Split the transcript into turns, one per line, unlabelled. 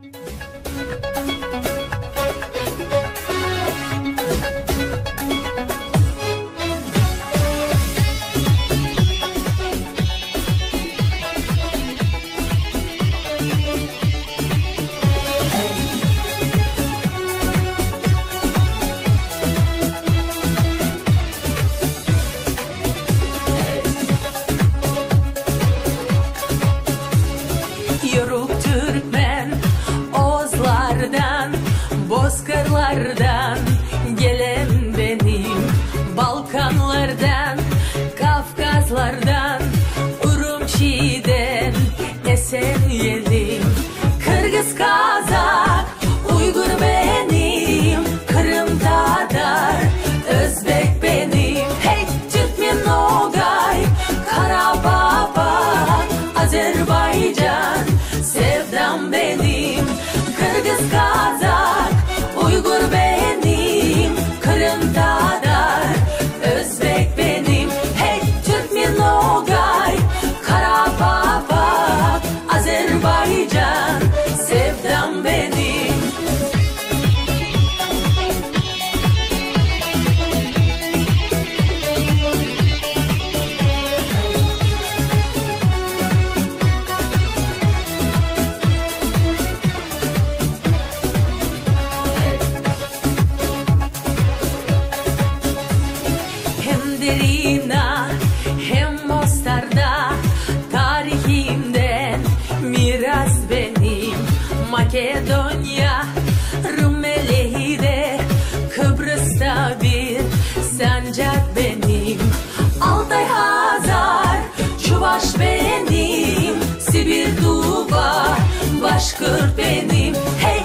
Yörük Türkmen, Oğuzlardan, Bozkırlardan gelen benim, Balkanlardan, Kafkaslardan, Urumçi'den esen yelim. Kırgız, Kazak, Uygur benim, Kırım Tatar, Özbek benim. Hey Türkmen, Nogay, Karabağ, Azerbaycan, sevdam benim. Kırgız, Kazak, Uygur benim, Kırım Tatar, Özbek benim. Hey Türkmen, Nogay, Karabağ, Azerbaycan, sevdam benim. Hem Derina hem Mostar'da tarihimden miras benim. Makedonya, Rumeli'de, Kıbrıs'ta bir sancak benim. Altay, Hazar, Çuvaş benim, Sibir, Tuva, Başkırt benim. Hey